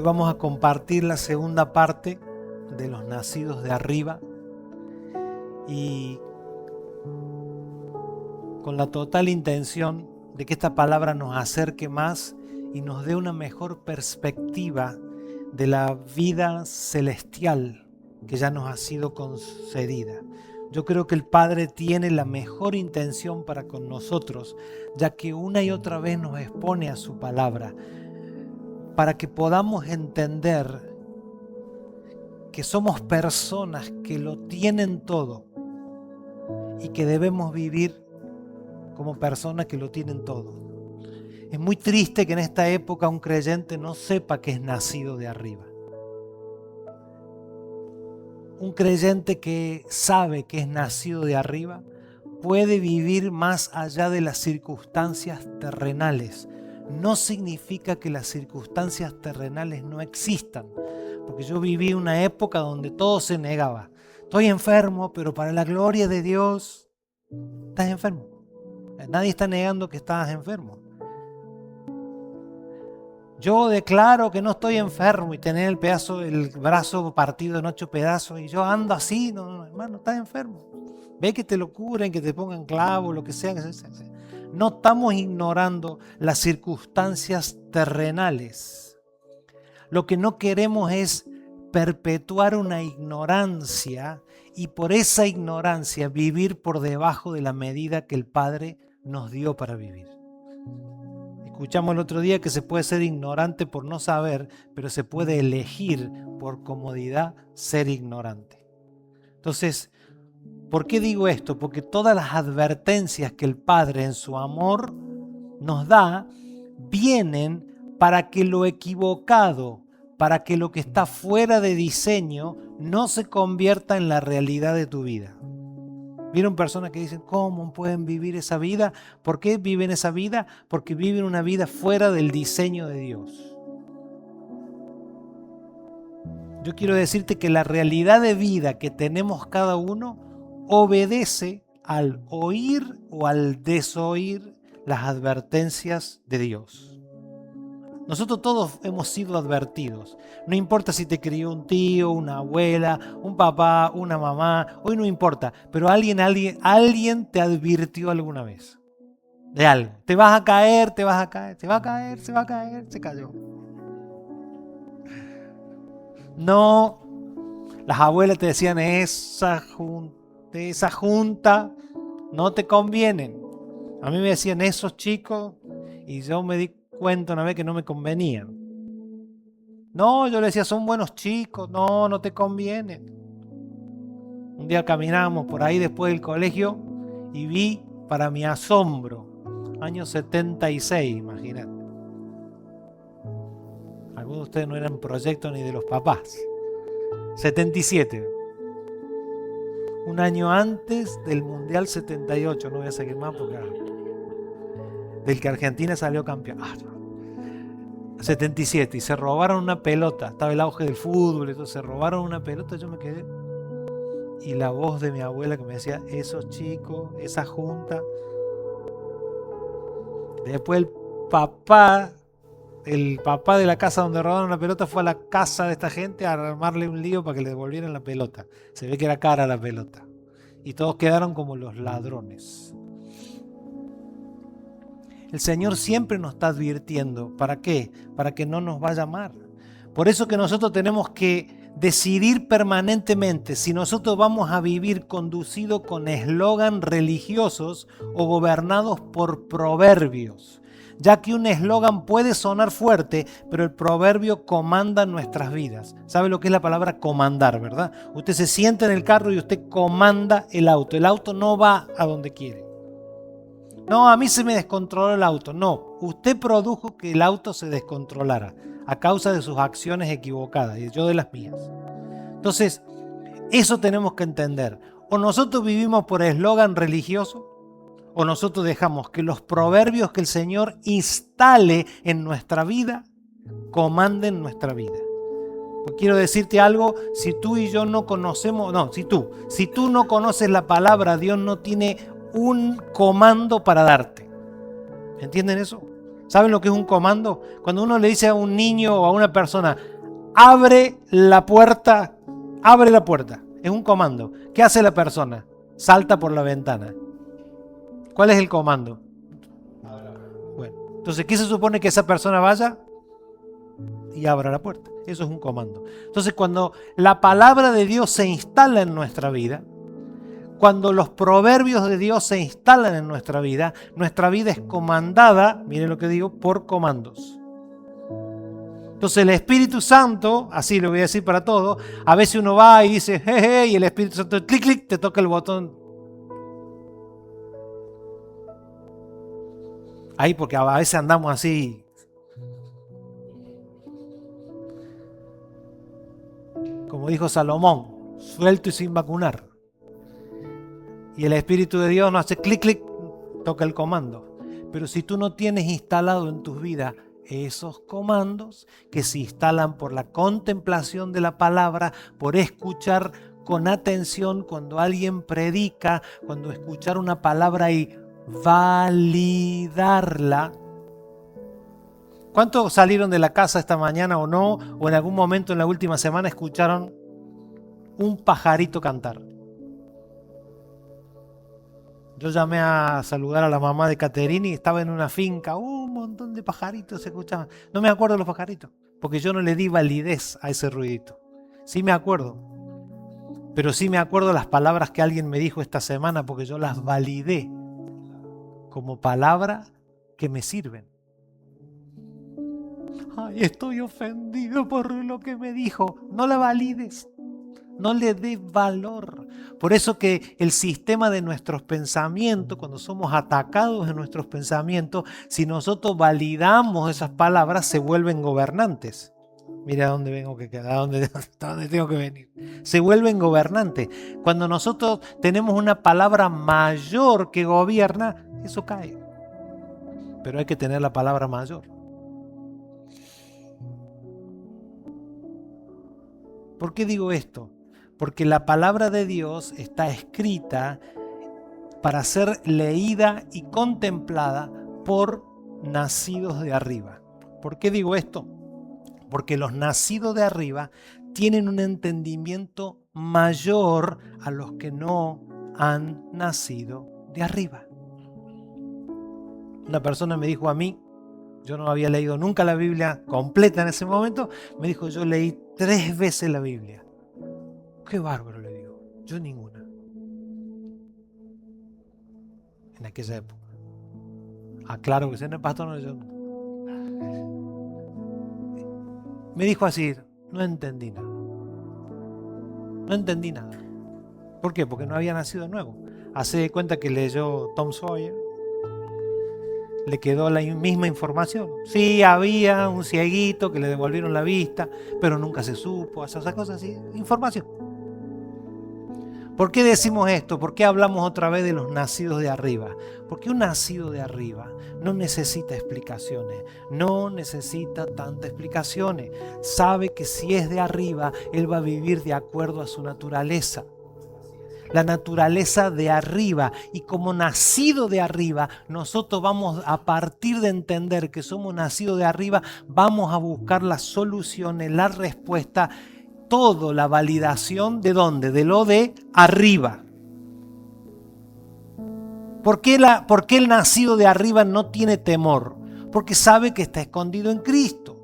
vamos a compartir la segunda parte de los nacidos de arriba y con la total intención de que esta palabra nos acerque más y nos dé una mejor perspectiva de la vida celestial que ya nos ha sido concedida. Yo creo que el Padre tiene la mejor intención para con nosotros, ya que una y otra vez nos expone a su palabra, para que podamos entender que somos personas que lo tienen todo y que debemos vivir como personas que lo tienen todo. Es muy triste que en esta época un creyente no sepa que es nacido de arriba. Un creyente que sabe que es nacido de arriba puede vivir más allá de las circunstancias terrenales. No significa que las circunstancias terrenales no existan, porque yo viví una época donde todo se negaba. Estoy enfermo, pero para la gloria de Dios, estás enfermo. Nadie está negando que estás enfermo. Yo declaro que no estoy enfermo y tener el brazo partido en 8 pedazos y yo ando así, no, hermano, estás enfermo. Ve que te lo curen, que te pongan clavo, lo que sea. No estamos ignorando las circunstancias terrenales. Lo que no queremos es perpetuar una ignorancia y por esa ignorancia vivir por debajo de la medida que el Padre nos dio para vivir. Escuchamos el otro día que se puede ser ignorante por no saber, pero se puede elegir por comodidad ser ignorante. Entonces, ¿por qué digo esto? Porque todas las advertencias que el Padre en su amor nos da vienen para que lo equivocado, para que lo que está fuera de diseño no se convierta en la realidad de tu vida. ¿Vieron personas que dicen, ¿cómo pueden vivir esa vida? ¿Por qué viven esa vida? Porque viven una vida fuera del diseño de Dios. Yo quiero decirte que la realidad de vida que tenemos cada uno obedece al oír o al desoír las advertencias de Dios. Nosotros todos hemos sido advertidos. No importa si te crió un tío, una abuela, un papá, una mamá, hoy no importa, pero alguien te advirtió alguna vez de algo. Te vas a caer, se va a caer, se cayó. No, las abuelas te decían, esa junta no te convienen. A mí me decían esos chicos y yo me di cuenta una vez que no me convenían. No, yo le decía, son buenos chicos, no te convienen. Un día caminábamos por ahí después del colegio y vi, para mi asombro, año 76, imagínate. Algunos de ustedes no eran proyectos ni de los papás. 77. Un año antes del Mundial 78, no voy a seguir más porque del que Argentina salió campeón. 77, y se robaron una pelota. Estaba el auge del fútbol, entonces se robaron una pelota, yo me quedé. Y la voz de mi abuela que me decía, esos chicos, esa junta. Después el papá de la casa donde robaron la pelota fue a la casa de esta gente a armarle un lío para que le devolvieran la pelota. Se ve que era cara la pelota. Y todos quedaron como los ladrones. El Señor siempre nos está advirtiendo. ¿Para qué? Para que no nos vaya mal. Por eso que nosotros tenemos que decidir permanentemente si nosotros vamos a vivir conducidos con eslogan religiosos o gobernados por proverbios. Ya que un eslogan puede sonar fuerte, pero el proverbio comanda nuestras vidas. ¿Sabe lo que es la palabra comandar, verdad? Usted se sienta en el carro y usted comanda el auto. El auto no va a donde quiere. No, a mí se me descontroló el auto. No, usted produjo que el auto se descontrolara a causa de sus acciones equivocadas y yo de las mías. Entonces, eso tenemos que entender. O nosotros vivimos por eslogan religioso, o nosotros dejamos que los proverbios que el Señor instale en nuestra vida comanden nuestra vida. Pues quiero decirte algo, si tú y yo no conocemos, si tú no conoces la palabra, Dios no tiene un comando para darte. ¿Entienden eso? ¿Saben lo que es un comando? Cuando uno le dice a un niño o a una persona, abre la puerta, abre la puerta. Es un comando. ¿Qué hace la persona? Salta por la ventana. ¿Cuál es el comando? Bueno, entonces, ¿qué se supone que esa persona vaya? Y abra la puerta. Eso es un comando. Entonces, cuando la palabra de Dios se instala en nuestra vida, cuando los proverbios de Dios se instalan en nuestra vida es comandada, miren lo que digo, por comandos. Entonces el Espíritu Santo, así lo voy a decir para todos, a veces uno va y dice, jeje, y el Espíritu Santo, clic, clic, te toca el botón. Ahí porque a veces andamos así. Como dijo Salomón, suelto y sin vacunar. Y el Espíritu de Dios no hace clic, clic, toca el comando. Pero si tú no tienes instalado en tus vidas esos comandos que se instalan por la contemplación de la palabra, por escuchar con atención cuando alguien predica, cuando escuchar una palabra y validarla. ¿Cuántos salieron de la casa esta mañana o no? O en algún momento en la última semana escucharon un pajarito cantar. Yo llamé a saludar a la mamá de Caterini y estaba en una finca, un montón de pajaritos se escuchaban. No me acuerdo de los pajaritos, porque yo no le di validez a ese ruidito. Sí me acuerdo, pero sí me acuerdo las palabras que alguien me dijo esta semana, porque yo las validé como palabra que me sirven. Ay, estoy ofendido por lo que me dijo. No la valides. No le dé valor. Por eso que el sistema de nuestros pensamientos, cuando somos atacados en nuestros pensamientos, si nosotros validamos esas palabras, se vuelven gobernantes. Mira a dónde vengo que queda, a dónde tengo que venir. Se vuelven gobernantes. Cuando nosotros tenemos una palabra mayor que gobierna, eso cae. Pero hay que tener la palabra mayor. ¿Por qué digo esto? Porque la palabra de Dios está escrita para ser leída y contemplada por nacidos de arriba. ¿Por qué digo esto? Porque los nacidos de arriba tienen un entendimiento mayor a los que no han nacido de arriba. Una persona me dijo a mí, yo no había leído nunca la Biblia completa en ese momento, me dijo, yo leí 3 veces la Biblia. Qué bárbaro, le digo. Yo ninguna. En aquella época. Aclaro que si no es pastor, no, yo no. Me dijo así, no entendí nada. No entendí nada. ¿Por qué? Porque no había nacido de nuevo. Hace de cuenta que leyó Tom Sawyer. Le quedó la misma información. Sí, había un cieguito que le devolvieron la vista, pero nunca se supo. Esas cosas así. Información. ¿Por qué decimos esto? ¿Por qué hablamos otra vez de los nacidos de arriba? Porque un nacido de arriba no necesita explicaciones, no necesita tantas explicaciones. Sabe que si es de arriba, él va a vivir de acuerdo a su naturaleza. La naturaleza de arriba, y como nacido de arriba, nosotros vamos, a partir de entender que somos nacidos de arriba, vamos a buscar las soluciones, la respuesta, todo, la validación de dónde, de lo de arriba. ¿Por qué el nacido de arriba no tiene temor? Porque sabe que está escondido en Cristo.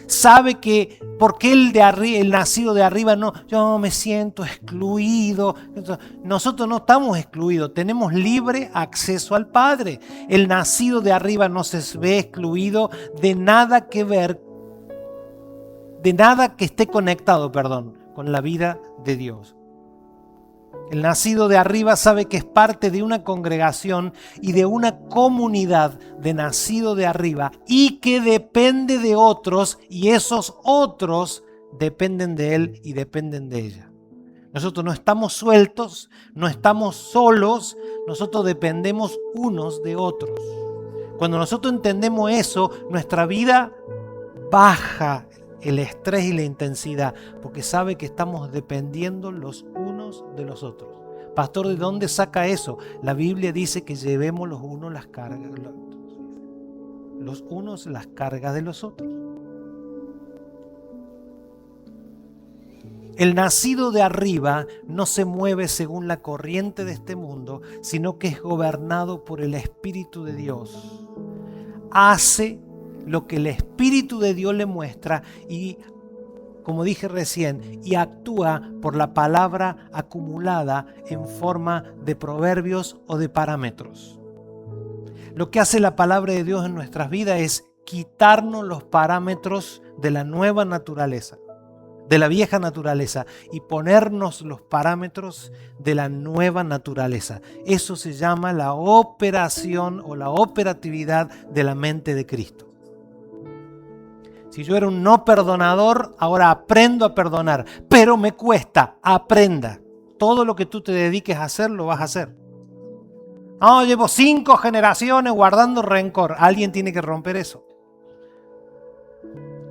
Sabe que, porque el nacido de arriba no, yo me siento excluido. Nosotros no estamos excluidos, tenemos libre acceso al Padre. El nacido de arriba no se ve excluido de nada que ver, de nada que esté conectado, con la vida de Dios. El nacido de arriba sabe que es parte de una congregación y de una comunidad de nacido de arriba y que depende de otros, y esos otros dependen de él y dependen de ella. Nosotros no estamos sueltos, no estamos solos, nosotros dependemos unos de otros. Cuando nosotros entendemos eso, nuestra vida baja el estrés y la intensidad, porque sabe que estamos dependiendo los unos de los otros. Pastor, ¿de dónde saca eso? La Biblia dice que llevemos los unos las cargas de los otros. El nacido de arriba no se mueve según la corriente de este mundo, sino que es gobernado por el Espíritu de Dios. Hace lo que el Espíritu de Dios le muestra y, como dije recién, y actúa por la palabra acumulada en forma de proverbios o de parámetros. Lo que hace la palabra de Dios en nuestras vidas es quitarnos los parámetros de la nueva naturaleza, de la vieja naturaleza, y ponernos los parámetros de la nueva naturaleza. Eso se llama la operación o la operatividad de la mente de Cristo. Si yo era un no perdonador, ahora aprendo a perdonar, pero me cuesta, aprenda. Todo lo que tú te dediques a hacer, lo vas a hacer. No, llevo 5 generaciones guardando rencor. Alguien tiene que romper eso.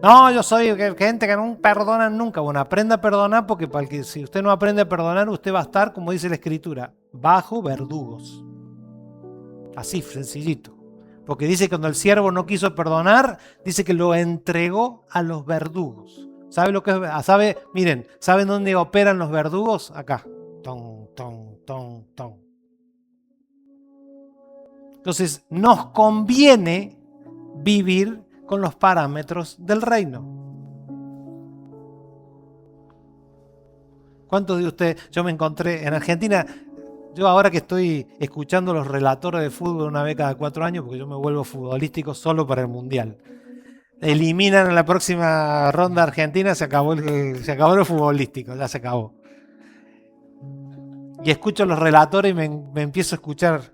No, yo soy gente que no perdona nunca. Bueno, aprenda a perdonar porque si usted no aprende a perdonar, usted va a estar, como dice la Escritura, bajo verdugos. Así, sencillito. Porque dice que cuando el siervo no quiso perdonar, dice que lo entregó a los verdugos. ¿Sabe lo que es? Miren, ¿saben dónde operan los verdugos? Acá. Ton, ton, ton, ton. Entonces, nos conviene vivir con los parámetros del reino. ¿Cuántos de ustedes? Yo me encontré en Argentina. Yo ahora que estoy escuchando los relatores de fútbol una vez cada 4 años, porque yo me vuelvo futbolístico solo para el Mundial. Eliminan en la próxima ronda Argentina, se acabó lo futbolístico, ya se acabó. Y escucho los relatores y me empiezo a escuchar.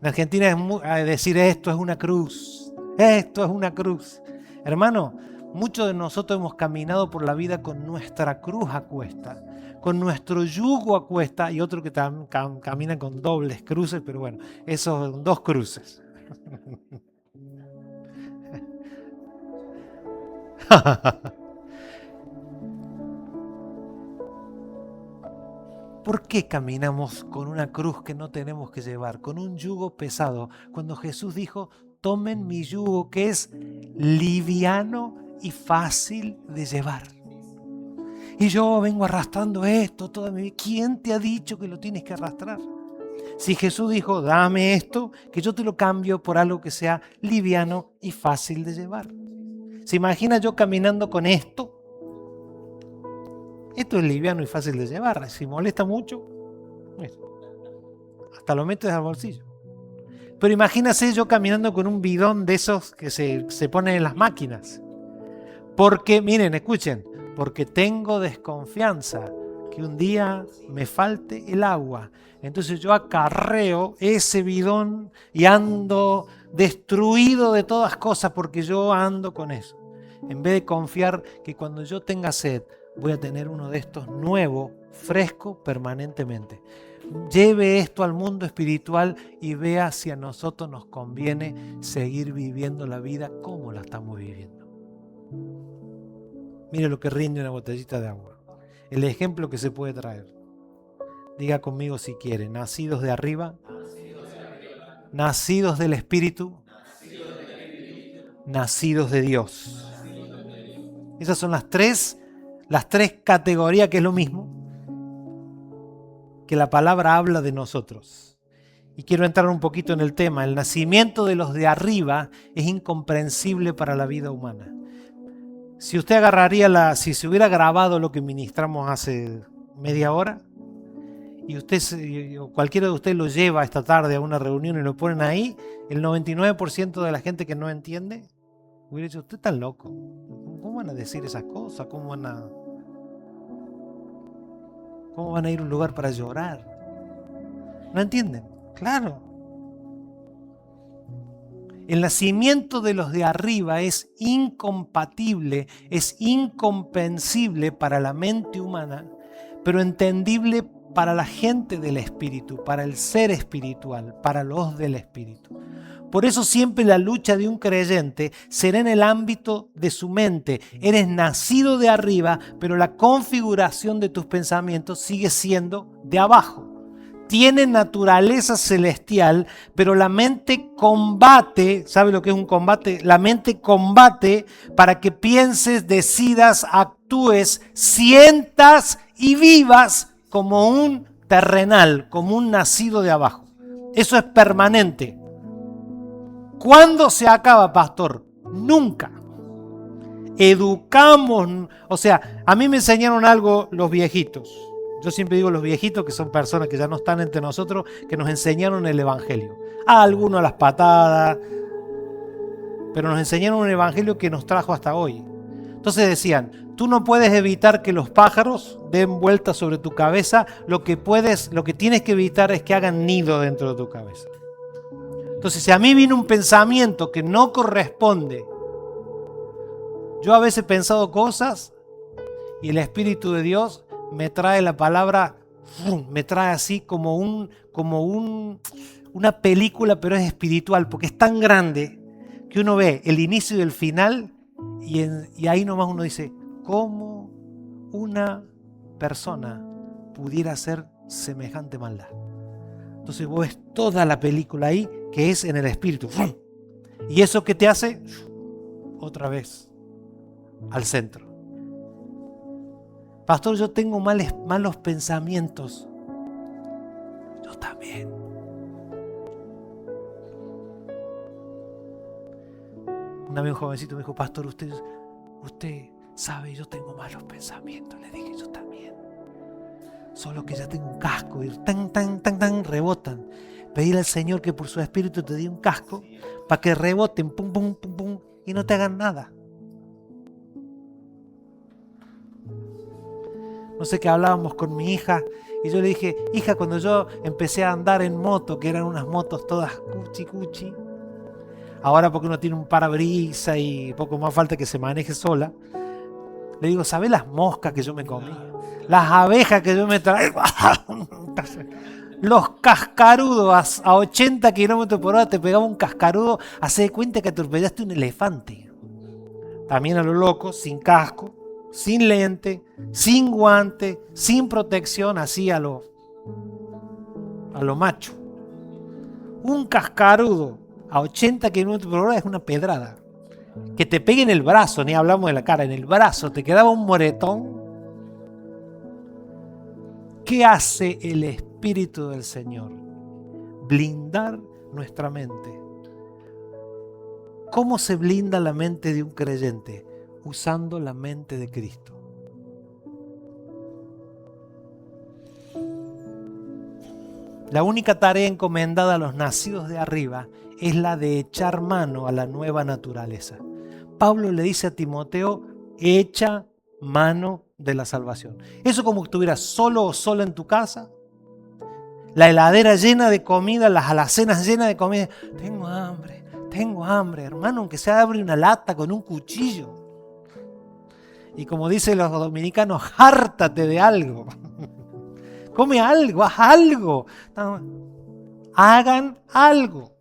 En Argentina es decir esto es una cruz, esto es una cruz. Hermano, muchos de nosotros hemos caminado por la vida con nuestra cruz a cuesta, con nuestro yugo a cuesta, y otro que camina con dobles cruces, pero bueno, esos son 2 cruces. ¿Por qué caminamos con una cruz que no tenemos que llevar, con un yugo pesado, cuando Jesús dijo, tomen mi yugo que es liviano y fácil de llevar? Y yo vengo arrastrando esto toda mi vida. ¿Quién te ha dicho que lo tienes que arrastrar? Si Jesús dijo, dame esto, que yo te lo cambio por algo que sea liviano y fácil de llevar. ¿Se imagina yo caminando con esto? Esto es liviano y fácil de llevar. Si molesta mucho, hasta lo metes al bolsillo. Pero imagínase yo caminando con un bidón de esos que se ponen en las máquinas. Porque, miren, escuchen, porque tengo desconfianza que un día me falte el agua. Entonces yo acarreo ese bidón y ando destruido de todas cosas porque yo ando con eso. En vez de confiar que cuando yo tenga sed, voy a tener uno de estos nuevo, fresco, permanentemente. Lleve esto al mundo espiritual y vea si a nosotros nos conviene seguir viviendo la vida como la estamos viviendo. Mire lo que rinde una botellita de agua. El ejemplo que se puede traer. Diga conmigo si quiere. Nacidos de arriba. Nacidos del Espíritu. Nacidos de Dios. Esas son las tres categorías, que es lo mismo que la palabra habla de nosotros. Y quiero entrar un poquito en el tema. El nacimiento de los de arriba es incomprensible para la vida humana. Si usted si se hubiera grabado lo que ministramos hace media hora, y cualquiera de ustedes lo lleva esta tarde a una reunión y lo ponen ahí, el 99% de la gente que no entiende hubiera dicho, usted está loco. ¿Cómo van a decir esas cosas? ¿Cómo van a ir a un lugar para llorar? ¿No entienden? Claro. El nacimiento de los de arriba es incompatible, es incomprensible para la mente humana, pero entendible para la gente del Espíritu, para el ser espiritual, para los del Espíritu. Por eso siempre la lucha de un creyente será en el ámbito de su mente. Eres nacido de arriba, pero la configuración de tus pensamientos sigue siendo de abajo. tiene naturaleza celestial, pero la mente combate. ¿Sabe lo que es un combate? La mente combate para que pienses, decidas, actúes, sientas y vivas como un terrenal, como un nacido de abajo. Eso es permanente. ¿Cuándo se acaba, pastor? Nunca. Educamos, o sea, a mí me enseñaron algo los viejitos. Yo siempre digo los viejitos, que son personas que ya no están entre nosotros, que nos enseñaron el evangelio. A algunos a las patadas, pero nos enseñaron un evangelio que nos trajo hasta hoy. Entonces decían, tú no puedes evitar que los pájaros den vueltas sobre tu cabeza, lo que tienes que evitar es que hagan nido dentro de tu cabeza. Entonces, si a mí viene un pensamiento que no corresponde, yo a veces he pensado cosas y el Espíritu de Dios me trae la palabra, me trae así como una película, pero es espiritual, porque es tan grande que uno ve el inicio y el final y ahí nomás uno dice, ¿cómo una persona pudiera hacer semejante maldad? Entonces vos ves toda la película ahí que es en el espíritu. ¿Y eso qué te hace? Otra vez al centro. Pastor, yo tengo malos pensamientos. Yo también. Una vez un jovencito me dijo, pastor, usted sabe, yo tengo malos pensamientos. Le dije, yo también. Solo que ya tengo un casco y tan rebotan. Pedirle al Señor que por su espíritu te dé un casco para que reboten, pum, pum, pum, pum, y no te hagan nada. No sé qué hablábamos con mi hija y yo le dije, hija, cuando yo empecé a andar en moto, que eran unas motos todas cuchi, ahora porque uno tiene un parabrisas y poco más falta que se maneje sola, le digo, ¿sabés las moscas que yo me comí? Las abejas que yo me traigo. Los cascarudos a 80 kilómetros por hora te pegaba un cascarudo, hace de cuenta que atropellaste un elefante. También a lo loco, sin casco, sin lente, sin guante, sin protección, así a lo macho. Un cascarudo a 80 kilómetros por hora es una pedrada. Que te pegue en el brazo, ni hablamos de la cara, en el brazo te quedaba un moretón. ¿Qué hace el Espíritu del Señor? Blindar nuestra mente. ¿Cómo se blinda la mente de un creyente? Usando la mente de Cristo. La única tarea encomendada a los nacidos de arriba es la de echar mano a la nueva naturaleza. Pablo le dice a Timoteo, echa mano de la salvación. Eso como que estuvieras solo o sola en tu casa, la heladera llena de comida, las alacenas llenas de comida. Tengo hambre, hermano, aunque sea abre una lata con un cuchillo. Y como dicen los dominicanos, hártate de algo. Come algo, haz algo. Hagan algo.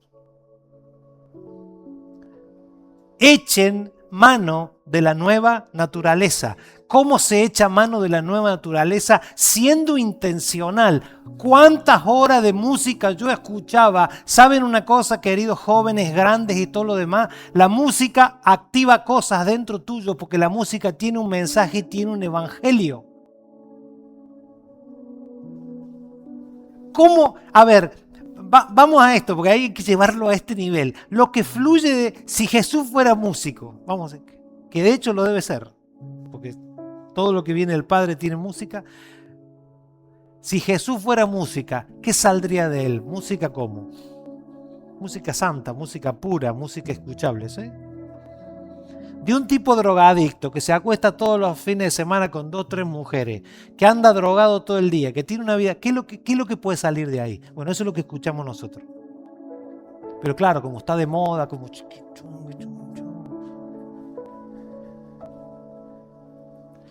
Echen mano de la nueva naturaleza. ¿Cómo se echa mano de la nueva naturaleza? Siendo intencional. ¿Cuántas horas de música yo escuchaba? ¿Saben una cosa, queridos jóvenes, grandes y todo lo demás? La música activa cosas dentro tuyo porque la música tiene un mensaje y tiene un evangelio. ¿Cómo? A ver, vamos a esto, porque hay que llevarlo a este nivel. Lo que fluye de si Jesús fuera músico, vamos, que de hecho lo debe ser, porque todo lo que viene del Padre tiene música. Si Jesús fuera música, ¿qué saldría de él? ¿Música cómo? Música santa, música pura, música escuchable, ¿sí? De un tipo drogadicto que se acuesta todos los fines de semana con 2 o 3 mujeres, que anda drogado todo el día, que tiene una vida, ¿qué es lo que puede salir de ahí? Bueno, eso es lo que escuchamos nosotros. Pero claro, como está de moda, como...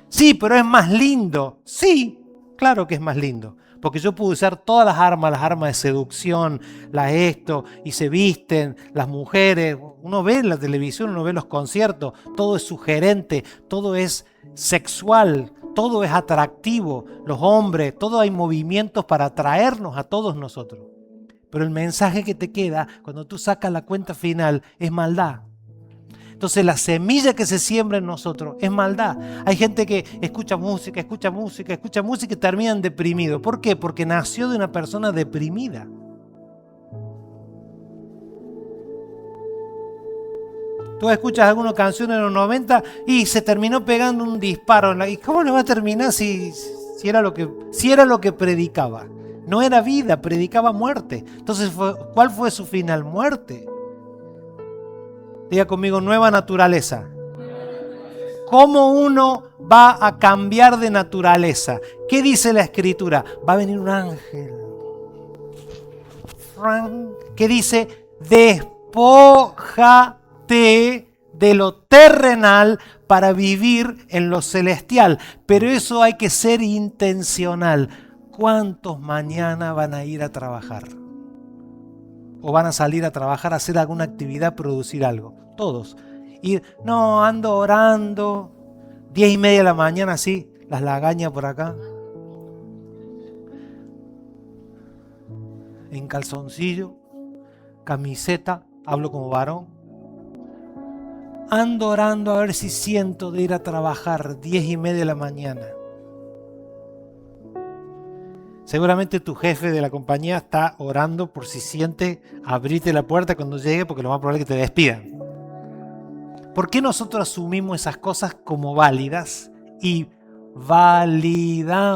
Sí, pero es más lindo. Sí, claro que es más lindo. Porque yo puedo usar todas las armas de seducción, y se visten, las mujeres. Uno ve en la televisión, uno ve los conciertos, todo es sugerente, todo es sexual, todo es atractivo, los hombres, todo hay movimientos para atraernos a todos nosotros. Pero el mensaje que te queda cuando tú sacas la cuenta final es maldad. Entonces la semilla que se siembra en nosotros es maldad. Hay gente que escucha música y terminan deprimidos. ¿Por qué? Porque nació de una persona deprimida. Tú escuchas alguna canción en los 90 y se terminó pegando un disparo. ¿Y cómo le va a terminar si era lo que predicaba? No era vida, predicaba muerte. Entonces, ¿cuál fue su final? Muerte. Diga conmigo, nueva naturaleza. ¿Cómo uno va a cambiar de naturaleza? ¿Qué dice la Escritura? Va a venir un ángel. ¿Qué dice? Despójate de lo terrenal para vivir en lo celestial. Pero eso hay que ser intencional. ¿Cuántos mañana van a ir a trabajar? ¿O van a salir a trabajar, a hacer alguna actividad, producir algo? Todos. Y no, ando orando. 10:30 de la mañana, así, las lagañas por acá. En calzoncillo, camiseta, hablo como varón. Ando orando a ver si siento de ir a trabajar 10:30 de la mañana. Seguramente tu jefe de la compañía está orando por si siente abrirte la puerta cuando llegue, porque lo más probable es que te despidan. ¿Por qué nosotros asumimos esas cosas como válidas y validamos?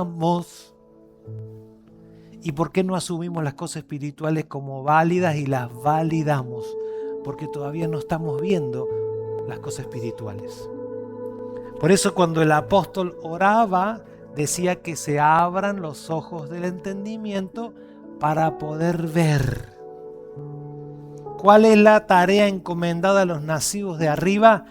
¿Y por qué no asumimos las cosas espirituales como válidas y las validamos? Porque todavía no estamos viendo las cosas espirituales. Por eso cuando el apóstol oraba, decía que se abran los ojos del entendimiento para poder ver. ¿Cuál es la tarea encomendada a los nacidos de arriba?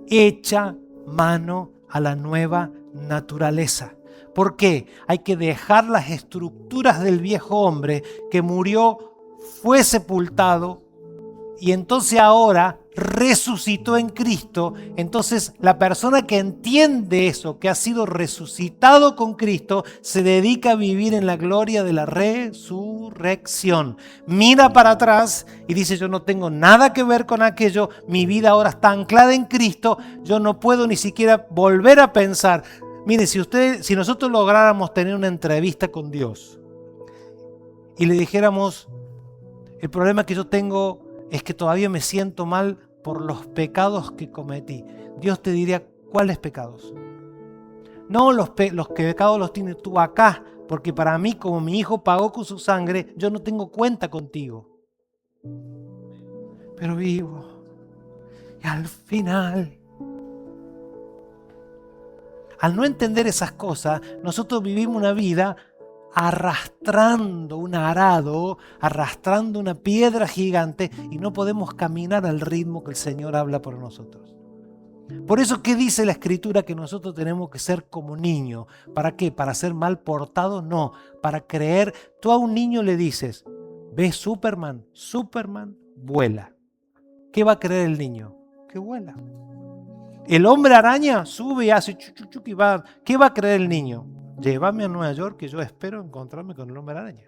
Echa mano a la nueva naturaleza. ¿Por qué? Hay que dejar las estructuras del viejo hombre que murió, fue sepultado y entonces ahora resucitó en Cristo. Entonces la persona que entiende eso, que ha sido resucitado con Cristo, se dedica a vivir en la gloria de la resurrección. Mira para atrás y dice: yo no tengo nada que ver con aquello, mi vida ahora está anclada en Cristo, yo no puedo ni siquiera volver a pensar. Mire, si nosotros lográramos tener una entrevista con Dios y le dijéramos: el problema que yo tengo es que todavía me siento mal por los pecados que cometí. Dios te diría: ¿cuáles pecados? No, los pecados los tienes tú acá, porque para mí, como mi hijo pagó con su sangre, yo no tengo cuenta contigo. Pero vivo. Y al final, al no entender esas cosas, nosotros vivimos una vida arrastrando un arado, arrastrando una piedra gigante, y no podemos caminar al ritmo que el Señor habla por nosotros. Por eso, ¿qué dice la Escritura? Que nosotros tenemos que ser como niños. ¿Para qué? ¿Para ser mal portados? No, para creer. Tú a un niño le dices: ¿ves Superman? Superman vuela. ¿Qué va a creer el niño? Que vuela. El hombre araña sube y hace chuchuchuc y va. ¿Qué va a creer el niño? Llévame a Nueva York, que yo espero encontrarme con el hombre araña.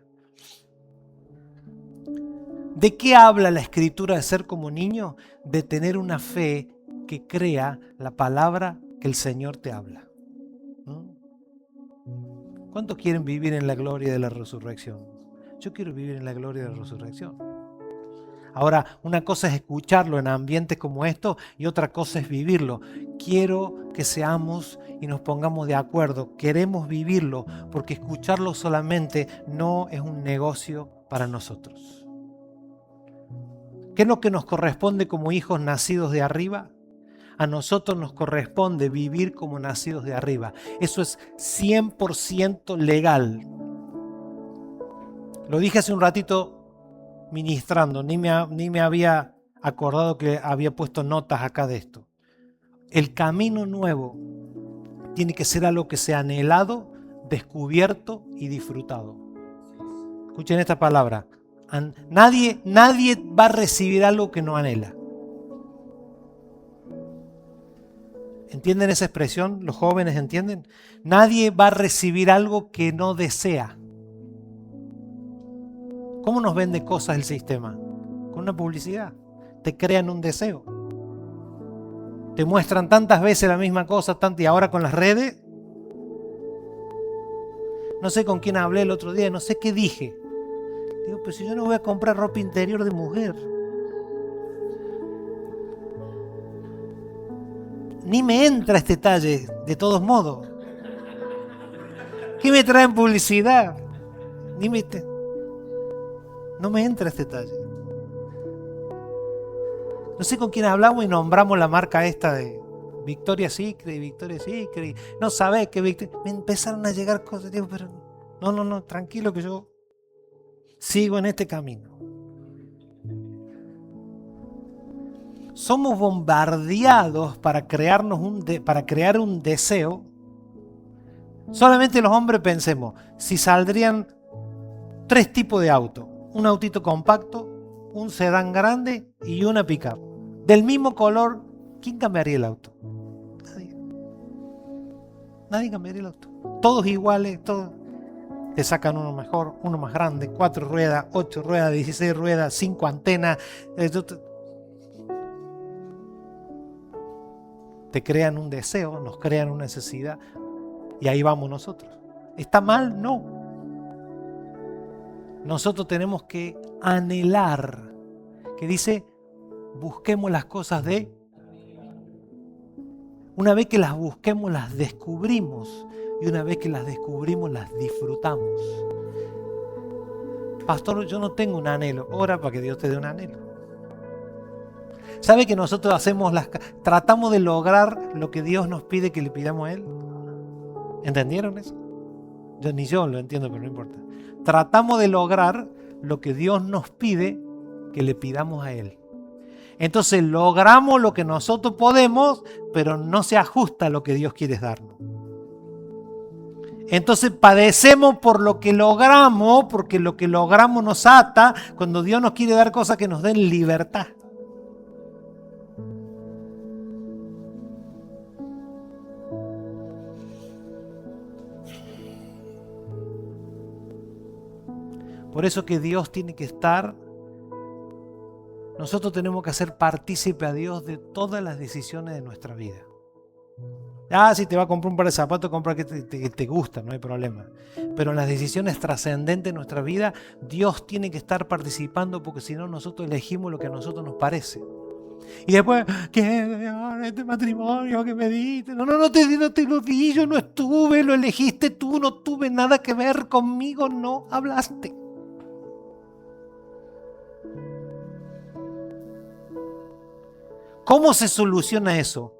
¿De qué habla la Escritura de ser como niño? De tener una fe que crea la palabra que el Señor te habla. ¿Cuántos quieren vivir en la gloria de la resurrección? Yo quiero vivir en la gloria de la resurrección. Ahora, una cosa es escucharlo en ambientes como estos y otra cosa es vivirlo. Quiero que seamos y nos pongamos de acuerdo. Queremos vivirlo, porque escucharlo solamente no es un negocio para nosotros. ¿Qué es lo que nos corresponde como hijos nacidos de arriba? A nosotros nos corresponde vivir como nacidos de arriba. Eso es 100% legal. Lo dije hace un ratito ministrando, ni me había acordado que había puesto notas acá de esto. El camino nuevo tiene que ser algo que sea anhelado, descubierto y disfrutado. Escuchen esta palabra. Nadie va a recibir algo que no anhela. ¿Entienden esa expresión? ¿Los jóvenes entienden? Nadie va a recibir algo que no desea. ¿Cómo nos vende cosas el sistema? Con una publicidad. Te crean un deseo. Te muestran tantas veces la misma cosa, y ahora con las redes. No sé con quién hablé el otro día, no sé qué dije. Digo, pues si yo no voy a comprar ropa interior de mujer. Ni me entra este talle, de todos modos. ¿Qué me trae en publicidad? No me entra este talle. No sé con quién hablamos y nombramos la marca esta de Victoria's Secret. No sabés que me empezaron a llegar cosas. Digo, pero no, tranquilo que yo sigo en este camino. Somos bombardeados para crear un deseo. Solamente los hombres pensemos, si saldrían 3 tipos de autos. Un autito compacto, un sedán grande y una pick-up. Del mismo color, ¿quién cambiaría el auto? Nadie cambiaría el auto. Todos iguales, todos. Te sacan uno mejor, uno más grande, 4 ruedas, 8 ruedas, 16 ruedas, 5 antenas. Te crean un deseo, nos crean una necesidad y ahí vamos nosotros. ¿Está mal? No. Nosotros tenemos que anhelar, que dice, busquemos las cosas de... Una vez que las busquemos, las descubrimos. Y una vez que las descubrimos, las disfrutamos. Pastor, yo no tengo un anhelo. Ora para que Dios te dé un anhelo. ¿Sabe que nosotros tratamos de lograr lo que Dios nos pide que le pidamos a Él? ¿Entendieron eso? Ni yo lo entiendo, pero no importa. Tratamos de lograr lo que Dios nos pide que le pidamos a Él. Entonces logramos lo que nosotros podemos, pero no se ajusta a lo que Dios quiere darnos. Entonces padecemos por lo que logramos, porque lo que logramos nos ata, cuando Dios nos quiere dar cosas que nos den libertad. Por eso que Dios tiene que estar, nosotros tenemos que hacer partícipe a Dios de todas las decisiones de nuestra vida. Si te va a comprar un par de zapatos, compra que te gusta, no hay problema. Pero en las decisiones trascendentes de nuestra vida, Dios tiene que estar participando, porque si no, nosotros elegimos lo que a nosotros nos parece. Y después, este matrimonio que me diste, no te lo di, yo no estuve, lo elegiste tú, no tuve nada que ver conmigo, no hablaste. ¿Cómo se soluciona eso?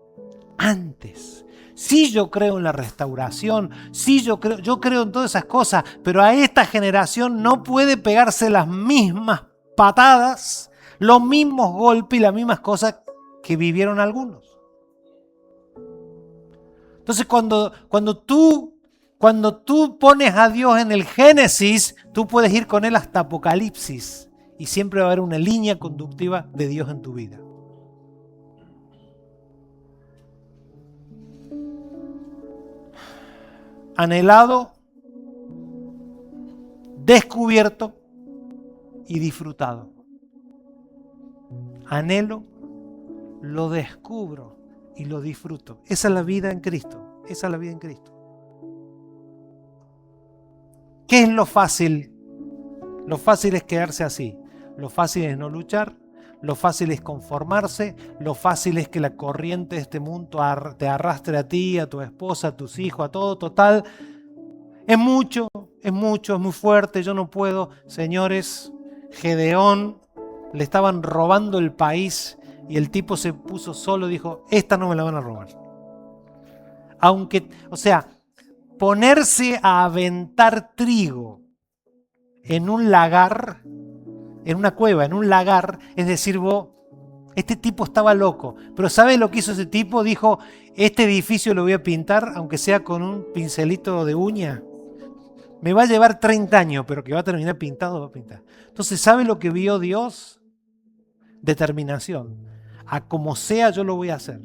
Antes. Sí, yo creo en la restauración, sí, yo creo en todas esas cosas, pero a esta generación no puede pegarse las mismas patadas, los mismos golpes y las mismas cosas que vivieron algunos. Entonces cuando tú pones a Dios en el Génesis, tú puedes ir con Él hasta Apocalipsis y siempre va a haber una línea conductiva de Dios en tu vida. Anhelado, descubierto y disfrutado. Anhelo, lo descubro y lo disfruto. Esa es la vida en Cristo. Esa es la vida en Cristo. ¿Qué es lo fácil? Lo fácil es quedarse así. Lo fácil es no luchar. Lo fácil es conformarse. Lo fácil es que la corriente de este mundo te arrastre a ti, a tu esposa, a tus hijos, a todo. Total. Es mucho, es muy fuerte. Yo no puedo. Señores, Gedeón, le estaban robando el país y el tipo se puso solo y dijo, esta no me la van a robar. Ponerse a aventar trigo en un lagar, en una cueva, en un lagar, es decir, este tipo estaba loco. Pero ¿sabes lo que hizo ese tipo? Dijo, este edificio lo voy a pintar, aunque sea con un pincelito de uña. Me va a llevar 30 años, pero que va a terminar pintado, va a pintar. Entonces, ¿sabe lo que vio Dios? Determinación. A como sea yo lo voy a hacer.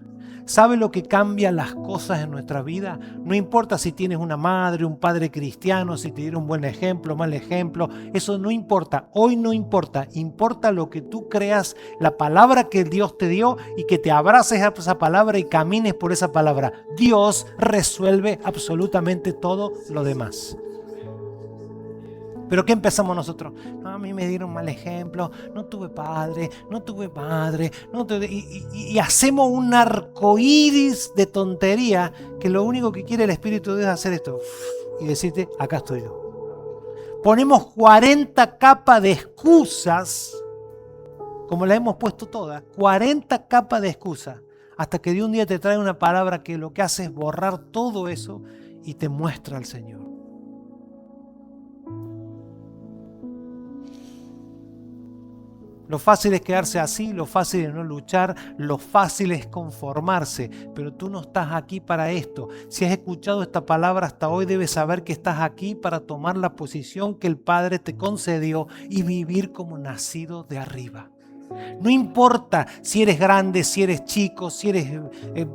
¿Sabe lo que cambia las cosas en nuestra vida? No importa si tienes una madre, un padre cristiano, si te dieron un buen ejemplo, mal ejemplo. Eso no importa. Hoy no importa. Importa lo que tú creas, la palabra que Dios te dio y que te abraces a esa palabra y camines por esa palabra. Dios resuelve absolutamente todo lo demás. ¿Pero qué empezamos nosotros? No, a mí me dieron mal ejemplo, no tuve padre, y hacemos un arcoíris de tontería que lo único que quiere el Espíritu de Dios es hacer esto y decirte, acá estoy yo. Ponemos 40 capas de excusas, como la hemos puesto todas, 40 capas de excusas, hasta que de un día te trae una palabra que lo que hace es borrar todo eso y te muestra al Señor. Lo fácil es quedarse así, lo fácil es no luchar, lo fácil es conformarse, pero tú no estás aquí para esto. Si has escuchado esta palabra hasta hoy, debes saber que estás aquí para tomar la posición que el Padre te concedió y vivir como nacido de arriba. No importa si eres grande, si eres chico, si eres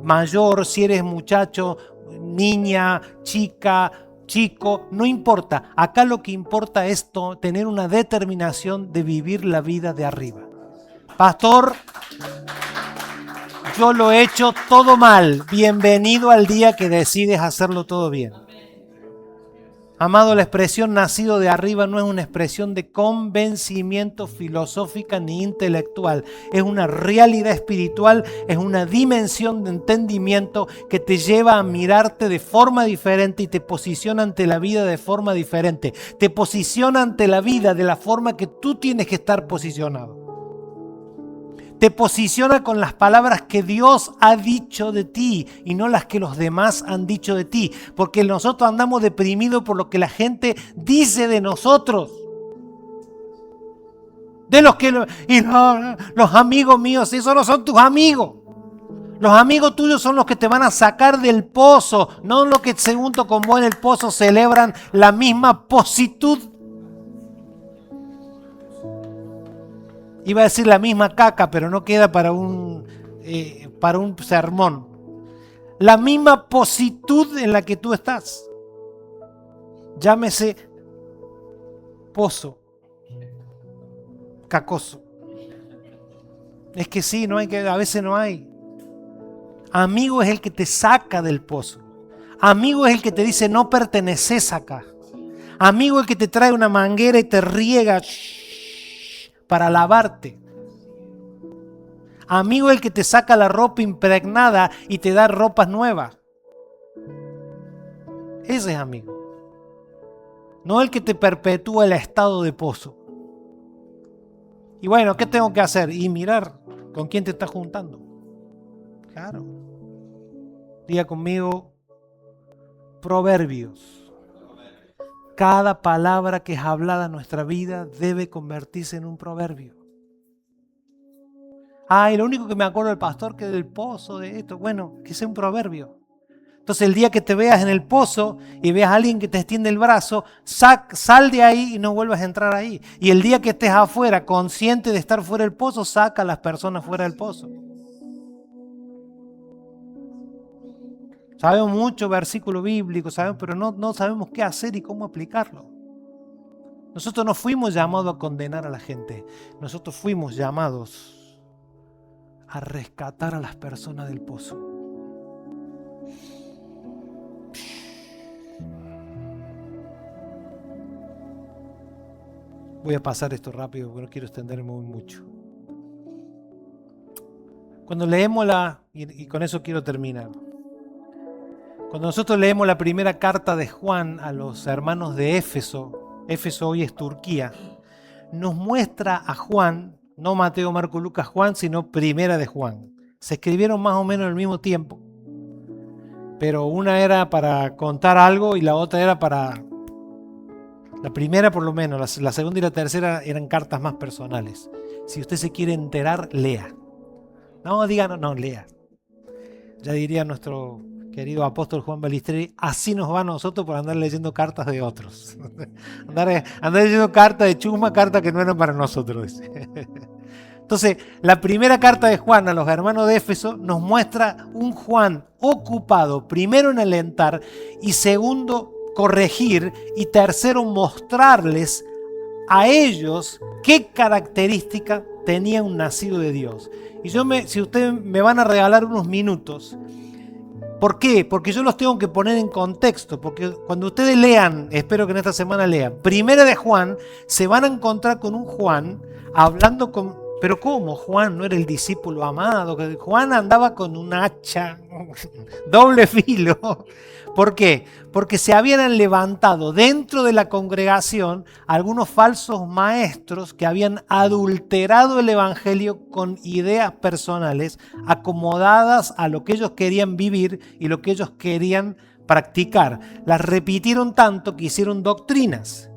mayor, si eres muchacho, niña, chica, chico, no importa. Acá lo que importa es tener una determinación de vivir la vida de arriba. Pastor, yo lo he hecho todo mal. Bienvenido al día que decides hacerlo todo bien. Amado, la expresión nacido de arriba no es una expresión de convencimiento filosófica ni intelectual. Es una realidad espiritual, es una dimensión de entendimiento que te lleva a mirarte de forma diferente y te posiciona ante la vida de forma diferente. Te posiciona ante la vida de la forma que tú tienes que estar posicionado. Te posiciona con las palabras que Dios ha dicho de ti y no las que los demás han dicho de ti. Porque nosotros andamos deprimidos por lo que la gente dice de nosotros. Los amigos míos, esos no son tus amigos. Los amigos tuyos son los que te van a sacar del pozo, no los que junto con vos en el pozo celebran la misma positud. Iba a decir la misma caca, pero no queda para un sermón. La misma positud en la que tú estás. Llámese pozo, cacoso. Es que sí, a veces no hay. Amigo es el que te saca del pozo. Amigo es el que te dice no perteneces acá. Amigo es el que te trae una manguera y te riega para lavarte. Amigo es el que te saca la ropa impregnada y te da ropas nuevas. Ese es amigo. No el que te perpetúa el estado de pozo. Y bueno, ¿qué tengo que hacer? Y mirar con quién te estás juntando. Claro. Diga conmigo, Proverbios. Cada palabra que es hablada en nuestra vida debe convertirse en un proverbio. Y lo único que me acuerdo del pastor que del pozo, de esto, bueno, que sea un proverbio. Entonces el día que te veas en el pozo y veas a alguien que te extiende el brazo, sal de ahí y no vuelvas a entrar ahí. Y el día que estés afuera, consciente de estar fuera del pozo, saca a las personas fuera del pozo. Sabemos mucho versículo bíblico, pero no sabemos qué hacer y cómo aplicarlo. Nosotros no fuimos llamados a condenar a la gente. Nosotros fuimos llamados a rescatar a las personas del pozo. Voy a pasar esto rápido porque no quiero extenderme muy mucho. Cuando leemos y con eso quiero terminar. Cuando nosotros leemos la primera carta de Juan a los hermanos de Éfeso, Éfeso hoy es Turquía, nos muestra a Juan, no Mateo, Marco, Lucas, Juan, sino primera de Juan. Se escribieron más o menos al mismo tiempo, pero una era para contar algo y la otra era para... La primera por lo menos, la segunda y la tercera eran cartas más personales. Si usted se quiere enterar, lea. No diga, no, lea. Ya diría nuestro querido apóstol Juan Balistreri, así nos va a nosotros por andar leyendo cartas de otros. andar leyendo cartas de chusma, cartas que no eran para nosotros. Entonces, la primera carta de Juan a los hermanos de Éfeso nos muestra un Juan ocupado, primero en alentar y segundo corregir y tercero mostrarles a ellos qué característica tenía un nacido de Dios. Y si ustedes me van a regalar unos minutos, ¿por qué? Porque yo los tengo que poner en contexto, porque cuando ustedes lean, espero que en esta semana lean, Primera de Juan, se van a encontrar con un Juan hablando con... Pero ¿cómo? Juan no era el discípulo amado. Juan andaba con un hacha, doble filo. ¿Por qué? Porque se habían levantado dentro de la congregación algunos falsos maestros que habían adulterado el evangelio con ideas personales acomodadas a lo que ellos querían vivir y lo que ellos querían practicar. Las repitieron tanto que hicieron doctrinas.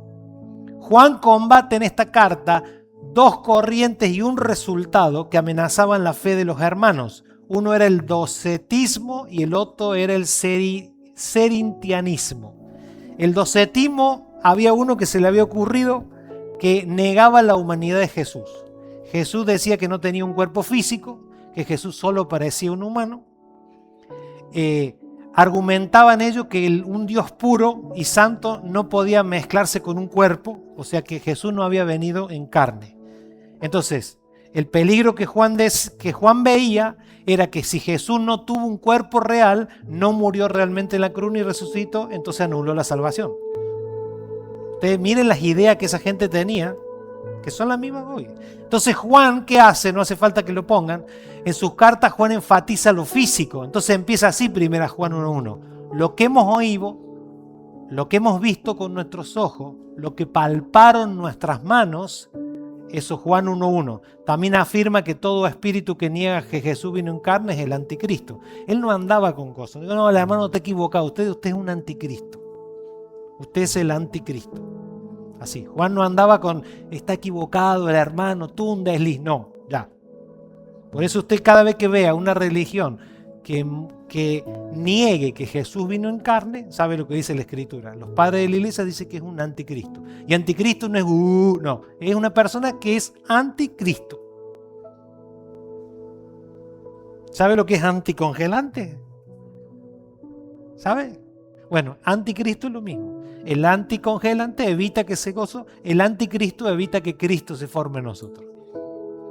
Juan combate en esta carta dos corrientes y un resultado que amenazaban la fe de los hermanos. Uno era el docetismo y el otro era el serintianismo. El docetismo, había uno que se le había ocurrido que negaba la humanidad de Jesús. Jesús decía que no tenía un cuerpo físico, que Jesús solo parecía un humano. Argumentaban ellos que un Dios puro y santo no podía mezclarse con un cuerpo, o sea que Jesús no había venido en carne. Entonces, el peligro que Juan veía era que si Jesús no tuvo un cuerpo real, no murió realmente en la cruz ni resucitó, entonces anuló la salvación. Ustedes miren las ideas que esa gente tenía, que son las mismas hoy. Entonces Juan, ¿qué hace? No hace falta que lo pongan. En sus cartas Juan enfatiza lo físico. Entonces empieza así, primera Juan 1:1. Lo que hemos oído, lo que hemos visto con nuestros ojos, lo que palparon nuestras manos, eso Juan 1:1. También afirma que todo espíritu que niega que Jesús vino en carne es el anticristo. Él no andaba con cosas. Digo, no, el hermano está equivocado. Usted es un anticristo. Usted es el anticristo. Así, Juan no andaba con, está equivocado el hermano, tú un desliz. No, ya. Por eso usted cada vez que vea una religión que niegue que Jesús vino en carne, sabe lo que dice la Escritura. Los padres de la iglesia dicen que es un anticristo. Y anticristo no es no, es una persona que es anticristo. ¿Sabe lo que es anticongelante? ¿Sabe? Bueno, anticristo es lo mismo. El anticongelante evita que se gozo, el anticristo evita que Cristo se forme en nosotros.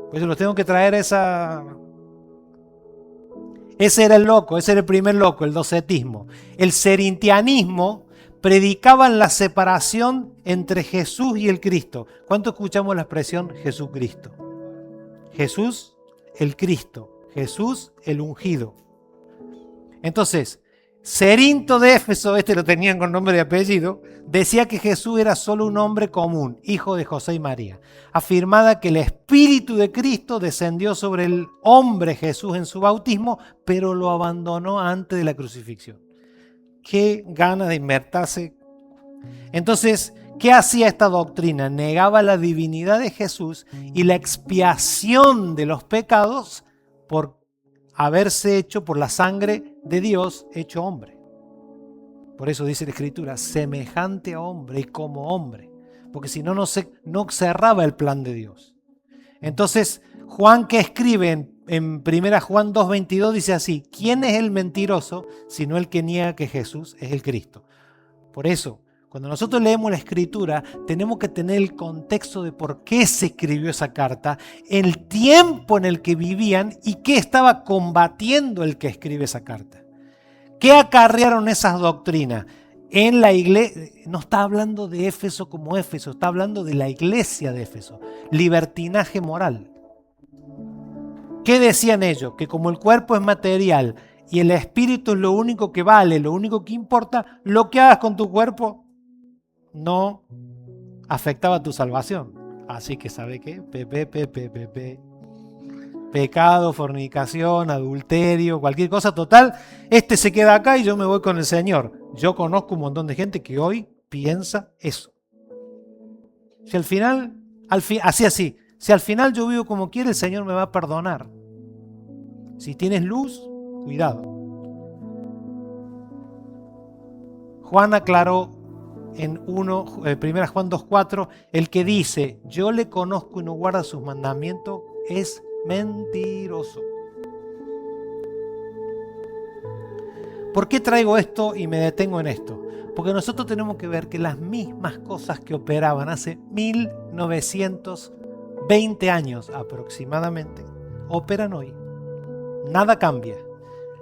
Por eso los tengo que traer esa... Ese era el loco, ese era el primer loco, el docetismo. El serintianismo predicaban la separación entre Jesús y el Cristo. ¿Cuánto escuchamos la expresión Jesucristo? Jesús, el Cristo. Jesús, el ungido. Entonces, Cerinto de Éfeso, este lo tenían con nombre y apellido, decía que Jesús era solo un hombre común, hijo de José y María. Afirmaba que el Espíritu de Cristo descendió sobre el hombre Jesús en su bautismo, pero lo abandonó antes de la crucifixión. Qué ganas de invertirse. Entonces, ¿qué hacía esta doctrina? Negaba la divinidad de Jesús y la expiación de los pecados por haberse hecho por la sangre de Dios hecho hombre. Por eso dice la Escritura, semejante a hombre y como hombre. Porque si no, no cerraba el plan de Dios. Entonces, Juan, que escribe en 1 Juan 2:22, dice así, ¿quién es el mentiroso sino el que niega que Jesús es el Cristo? Por eso, cuando nosotros leemos la Escritura, tenemos que tener el contexto de por qué se escribió esa carta, el tiempo en el que vivían y qué estaba combatiendo el que escribe esa carta. ¿Qué acarrearon esas doctrinas? En la iglesia, no está hablando de Éfeso como Éfeso, está hablando de la iglesia de Éfeso. Libertinaje moral. ¿Qué decían ellos? Que como el cuerpo es material y el espíritu es lo único que vale, lo único que importa, lo que hagas con tu cuerpo no afectaba tu salvación. Así que, ¿sabe qué? Pecado, fornicación, adulterio, cualquier cosa total. Este se queda acá y yo me voy con el Señor. Yo conozco un montón de gente que hoy piensa eso. Si al final, así, si al final yo vivo como quiere, el Señor me va a perdonar. Si tienes luz, cuidado. Juan aclaró en 1 Juan 2:4, el que dice, yo le conozco y no guarda sus mandamientos, es mentiroso. ¿Por qué traigo esto y me detengo en esto? Porque nosotros tenemos que ver que las mismas cosas que operaban hace 1920 años aproximadamente, operan hoy. Nada cambia.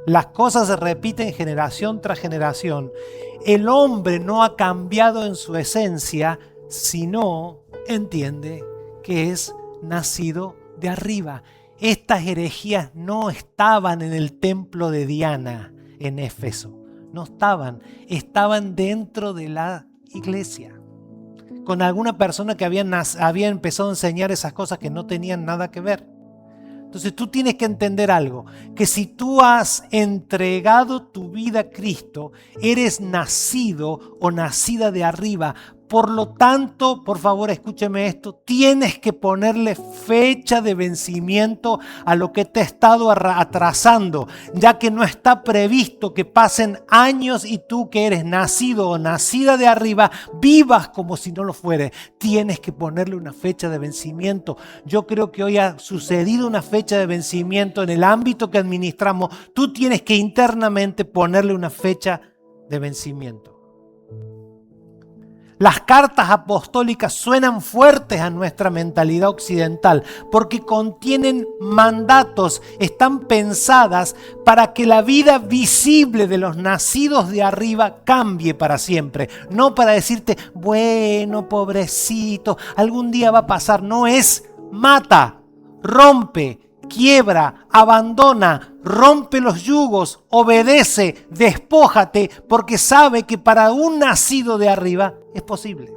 Las cosas se repiten generación tras generación. El hombre no ha cambiado en su esencia, sino entiende que es nacido de arriba. Estas herejías no estaban en el templo de Diana en Éfeso. No estaban dentro de la iglesia. Con alguna persona que había empezado a enseñar esas cosas que no tenían nada que ver. Entonces tú tienes que entender algo, que si tú has entregado tu vida a Cristo, eres nacido o nacida de arriba. Por lo tanto, por favor, escúcheme esto, tienes que ponerle fecha de vencimiento a lo que te ha estado atrasando, ya que no está previsto que pasen años y tú que eres nacido o nacida de arriba, vivas como si no lo fueres. Tienes que ponerle una fecha de vencimiento. Yo creo que hoy ha sucedido una fecha de vencimiento en el ámbito que administramos. Tú tienes que internamente ponerle una fecha de vencimiento. Las cartas apostólicas suenan fuertes a nuestra mentalidad occidental porque contienen mandatos, están pensadas para que la vida visible de los nacidos de arriba cambie para siempre. No para decirte, bueno, pobrecito, algún día va a pasar. No, es mata, rompe, quiebra, abandona, rompe los yugos, obedece, despójate, porque sabe que para un nacido de arriba es posible.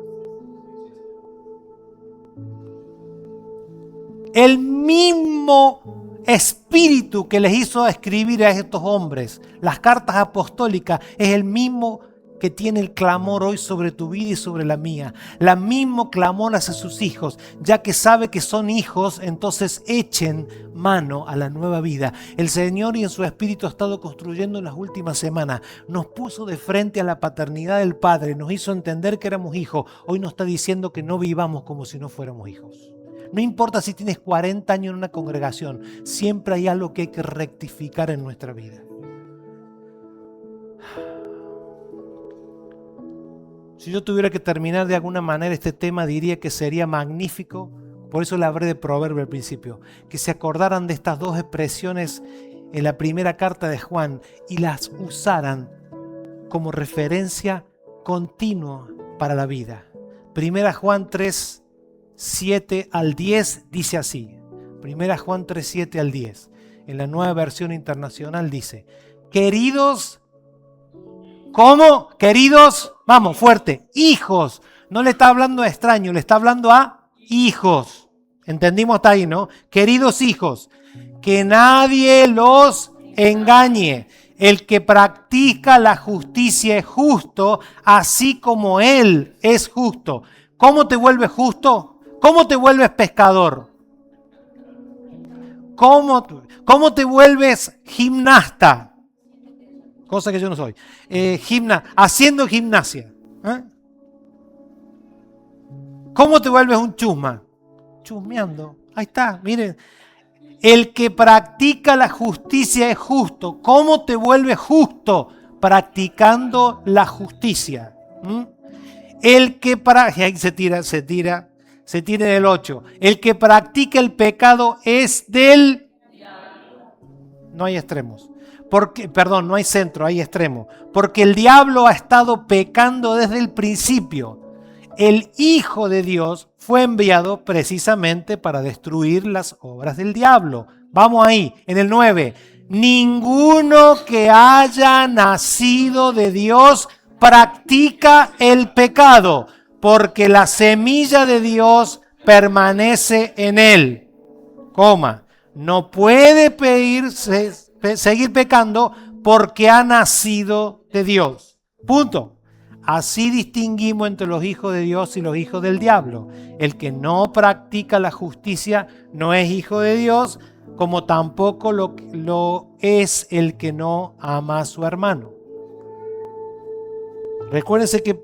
El mismo espíritu que les hizo escribir a estos hombres las cartas apostólicas es el mismo que tiene el clamor hoy sobre tu vida y sobre la mía. La mismo clamor hacia sus hijos, ya que sabe que son hijos, entonces echen mano a la nueva vida. El Señor y en su Espíritu ha estado construyendo en las últimas semanas. Nos puso de frente a la paternidad del Padre, nos hizo entender que éramos hijos. Hoy nos está diciendo que no vivamos como si no fuéramos hijos. No importa si tienes 40 años en una congregación, siempre hay algo que hay que rectificar en nuestra vida. Si yo tuviera que terminar de alguna manera este tema, diría que sería magnífico, por eso le hablé de Proverbio al principio, que se acordaran de estas dos expresiones en la primera carta de Juan y las usaran como referencia continua para la vida. Primera Juan 3, 7 al 10 dice así. Primera Juan 3, 7 al 10. En la Nueva Versión Internacional dice, queridos, ¿cómo? Queridos, vamos, fuerte, hijos. No le está hablando a extraños, le está hablando a hijos. ¿Entendimos hasta ahí, no? Queridos hijos, que nadie los engañe. El que practica la justicia es justo, así como Él es justo. ¿Cómo te vuelves justo? ¿Cómo te vuelves pescador? ¿Cómo te vuelves gimnasta? Cosa que yo no soy. Haciendo gimnasia. ¿Cómo te vuelves un chusma? Chusmeando. Ahí está, miren. El que practica la justicia es justo. ¿Cómo te vuelves justo? Practicando la justicia. El que ahí se tira del 8. El que practica el pecado es del... No hay extremos. No hay centro, hay extremo. Porque el diablo ha estado pecando desde el principio. El Hijo de Dios fue enviado precisamente para destruir las obras del diablo. Vamos ahí, en el 9. Ninguno que haya nacido de Dios practica el pecado, porque la semilla de Dios permanece en él. No puede seguir pecando porque ha nacido de Dios. Punto. Así distinguimos entre los hijos de Dios y los hijos del diablo. El que no practica la justicia no es hijo de Dios, como tampoco lo es el que no ama a su hermano. Recuérdense que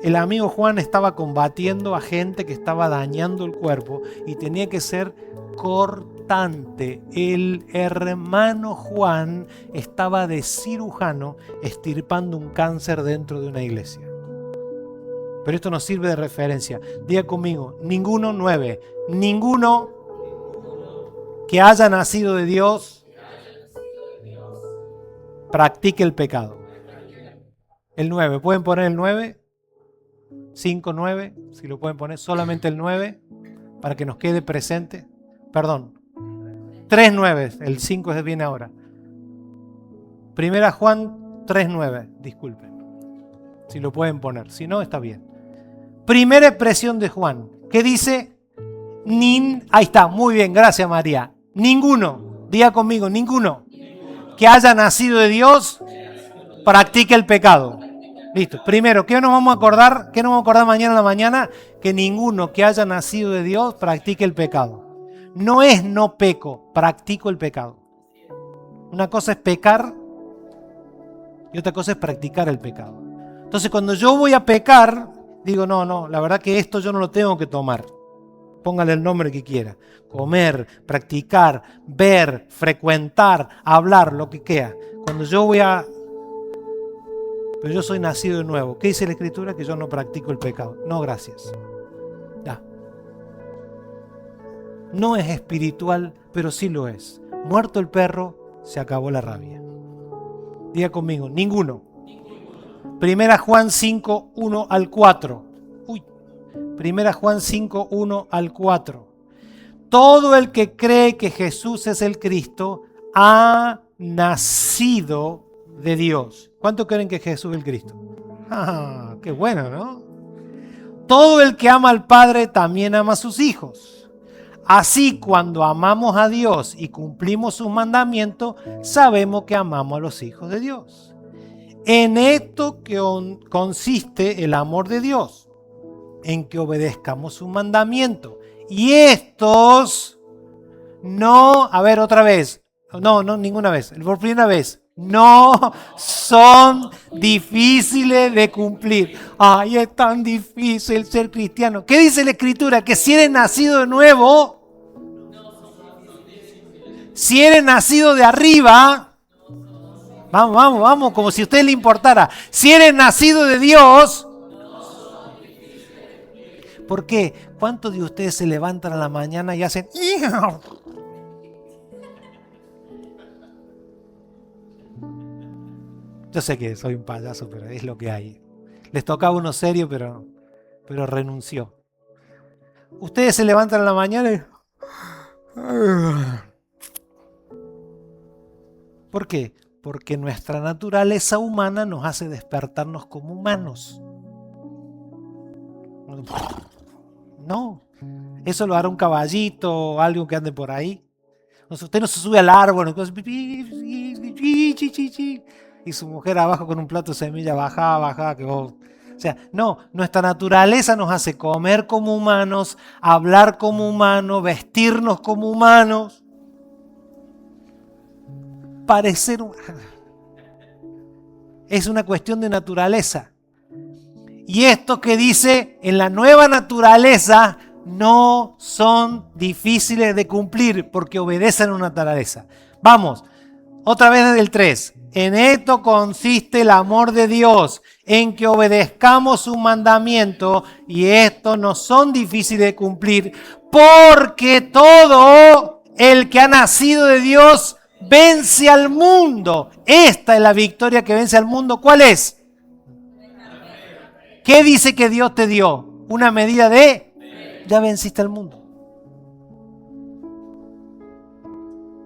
el amigo Juan estaba combatiendo a gente que estaba dañando el cuerpo y tenía que ser cortante. El hermano Juan estaba de cirujano estirpando un cáncer dentro de una iglesia. Pero esto nos sirve de referencia. Diga conmigo, ninguno 9, ninguno que haya nacido de Dios practique el pecado. El 9, ¿pueden poner el 9? 5, 9, si lo pueden poner, solamente el 9, para que nos quede presente. Perdón, 3, 9, el 5 viene ahora. Primera Juan 3, 9, disculpen. Si lo pueden poner, si no, está bien. Primera expresión de Juan, ¿qué dice? Ahí está, muy bien, gracias María. Ninguno, diga conmigo, ninguno que haya nacido de Dios practique el pecado. Listo. Primero, ¿qué nos vamos a acordar? ¿Qué nos vamos a acordar mañana en la mañana? Que ninguno que haya nacido de Dios practique el pecado. No es no peco, practico el pecado. Una cosa es pecar y otra cosa es practicar el pecado. Entonces, cuando yo voy a pecar, digo, no, la verdad que esto yo no lo tengo que tomar. Póngale el nombre que quiera. Comer, practicar, ver, frecuentar, hablar, lo que quiera. Cuando yo voy a... Pero yo soy nacido de nuevo. ¿Qué dice la Escritura? Que yo no practico el pecado. No, gracias. Ya. No es espiritual, pero sí lo es. Muerto el perro, se acabó la rabia. Diga conmigo, ninguno. Primera Juan 5, 1 al 4. Primera Juan 5, 1 al 4. Todo el que cree que Jesús es el Cristo ha nacido de Dios. ¿Cuánto creen que Jesús es el Cristo? Ah, qué bueno, ¿no? Todo el que ama al Padre también ama a sus hijos. Así, cuando amamos a Dios y cumplimos sus mandamientos, sabemos que amamos a los hijos de Dios. En esto que consiste el amor de Dios, en que obedezcamos sus mandamientos. Y estos no, a ver otra vez, no, ninguna vez, por primera vez, no son difíciles de cumplir. Ay, es tan difícil ser cristiano. ¿Qué dice la Escritura? Que si eres nacido de nuevo, si eres nacido de arriba, vamos, como si a usted le importara. Si eres nacido de Dios, ¿por qué? ¿Cuántos de ustedes se levantan a la mañana y hacen... Yo sé que soy un payaso, pero es lo que hay. Les tocaba uno serio, pero renunció. Ustedes se levantan a la mañana y... ¿Por qué? Porque nuestra naturaleza humana nos hace despertarnos como humanos. No, eso lo hará un caballito o algo que ande por ahí. Usted no se sube al árbol, y su mujer abajo con un plato de semilla bajaba, que vos... O sea, no, nuestra naturaleza nos hace comer como humanos, hablar como humanos, vestirnos como humanos, parecer humanos. Es una cuestión de naturaleza. Y esto que dice en la nueva naturaleza no son difíciles de cumplir porque obedecen a una naturaleza. Vamos, otra vez desde el 3. En esto consiste el amor de Dios, en que obedezcamos su mandamiento, y estos no son difíciles de cumplir, porque todo el que ha nacido de Dios vence al mundo. Esta es la victoria que vence al mundo. ¿Cuál es? ¿Qué dice que Dios te dio? Una medida de... Ya venciste al mundo.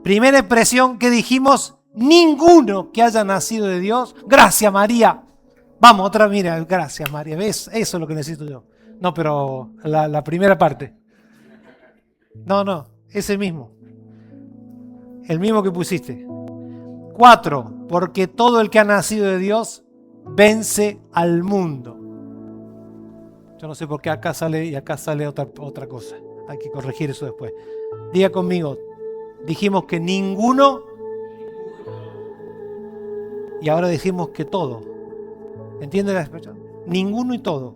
Primera expresión que dijimos, ninguno que haya nacido de Dios. Gracias, María. Vamos, otra, mira, gracias, María. ¿Ves? Eso es lo que necesito yo. No, pero la primera parte. No, ese mismo. El mismo que pusiste. 4. Porque todo el que ha nacido de Dios vence al mundo. Yo no sé por qué acá sale y acá sale otra cosa. Hay que corregir eso después. Diga conmigo. Dijimos que ninguno. Y ahora dijimos que todo. ¿Entiende la expresión? ninguno y todo.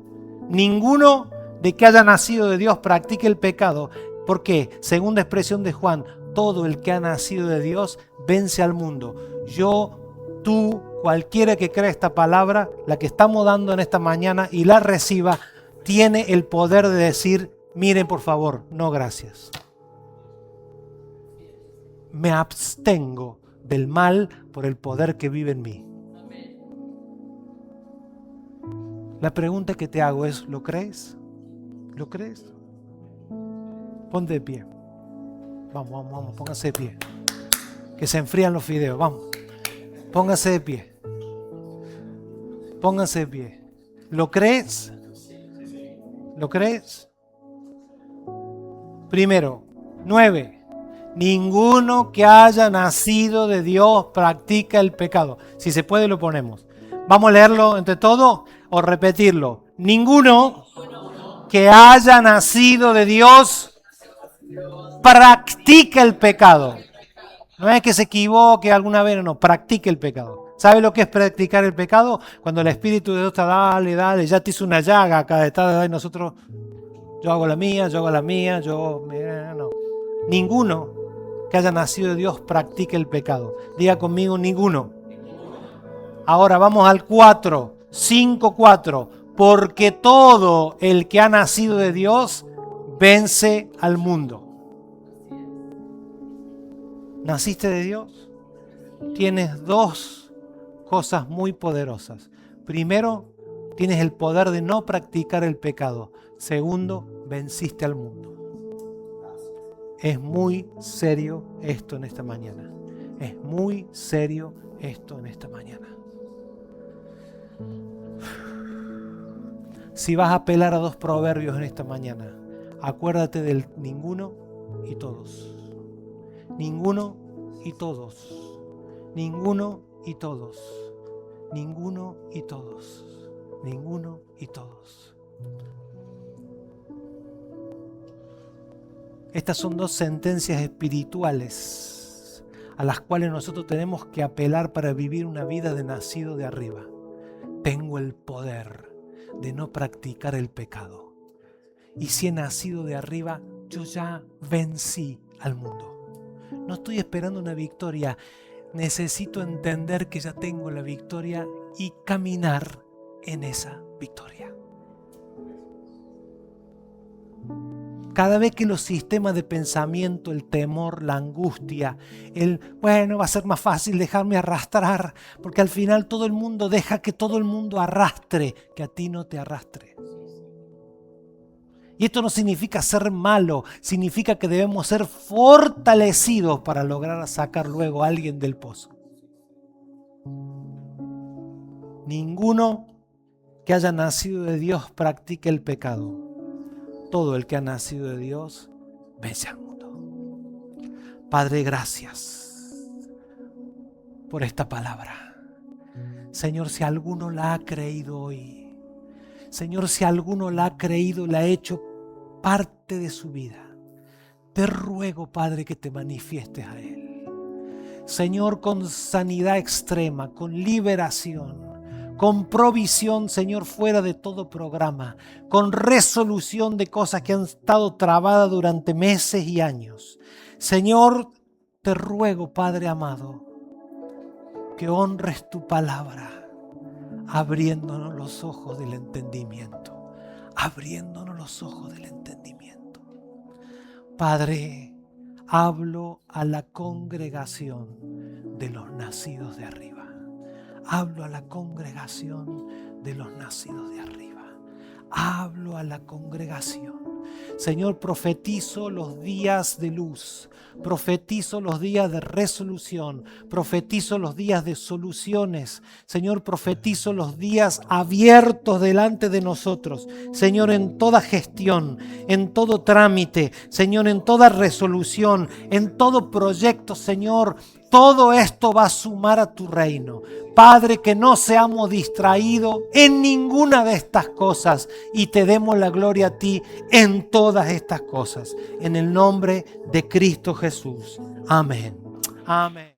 Ninguno de que haya nacido de Dios practique el pecado. Porque, según la expresión de Juan, todo el que ha nacido de Dios vence al mundo. Yo, tú, cualquiera que crea esta palabra, la que estamos dando en esta mañana y la reciba, tiene el poder de decir, miren por favor, no gracias. Me abstengo del mal por el poder que vive en mí. La pregunta que te hago es, ¿lo crees? ¿Lo crees? Ponte de pie. Vamos, póngase de pie. Que se enfrían los fideos, vamos. Póngase de pie. Póngase de pie. ¿Lo crees? ¿Lo crees? Primero, 9. Ninguno que haya nacido de Dios practica el pecado. Si se puede lo ponemos. Vamos a leerlo entre todos o repetirlo. Ninguno que haya nacido de Dios practica el pecado. No es que se equivoque alguna vez, no, practique el pecado. ¿Sabe lo que es practicar el pecado? Cuando el Espíritu de Dios está, dale, ya te hizo una llaga acá de nosotros, yo hago la mía, no. Ninguno que haya nacido de Dios practique el pecado. Diga conmigo, ninguno. Ahora vamos al 4, 5:4. Porque todo el que ha nacido de Dios vence al mundo. ¿Naciste de Dios? Tienes dos cosas muy poderosas. Primero, tienes el poder de no practicar el pecado. Segundo, venciste al mundo. Es muy serio esto en esta mañana. Es muy serio esto en esta mañana. Si vas a apelar a 2 proverbios en esta mañana, acuérdate del ninguno y todos. Ninguno y todos. Ninguno y todos. Ninguno y todos. Ninguno y todos. Estas son 2 sentencias espirituales a las cuales nosotros tenemos que apelar para vivir una vida de nacido de arriba. Tengo el poder de no practicar el pecado. Y si he nacido de arriba, yo ya vencí al mundo. No estoy esperando una victoria. Necesito entender que ya tengo la victoria y caminar en esa victoria. Cada vez que los sistemas de pensamiento, el temor, la angustia, va a ser más fácil dejarme arrastrar, porque al final todo el mundo deja que todo el mundo arrastre, que a ti no te arrastre. Y esto no significa ser malo, significa que debemos ser fortalecidos para lograr sacar luego a alguien del pozo. Ninguno que haya nacido de Dios practique el pecado. Todo el que ha nacido de Dios vence al mundo. Padre, gracias por esta palabra. Señor, si alguno la ha creído hoy, Señor, si alguno la ha creído, la ha hecho parte de su vida, te ruego, Padre, que te manifiestes a él. Señor, con sanidad extrema, con liberación, con provisión, Señor, fuera de todo programa, con resolución de cosas que han estado trabadas durante meses y años. Señor, te ruego, Padre amado, que honres tu palabra, abriéndonos los ojos del entendimiento, abriéndonos los ojos del entendimiento. Padre, hablo a la congregación de los nacidos de arriba. Hablo a la congregación de los nacidos de arriba. Hablo a la congregación. Señor, profetizo los días de luz. Profetizo los días de resolución. Profetizo los días de soluciones. Señor, profetizo los días abiertos delante de nosotros. Señor, en toda gestión, en todo trámite. Señor, en toda resolución, en todo proyecto, Señor. Todo esto va a sumar a tu reino. Padre, que no seamos distraídos en ninguna de estas cosas y te demos la gloria a ti en todas estas cosas. En el nombre de Cristo Jesús. Amén. Amén.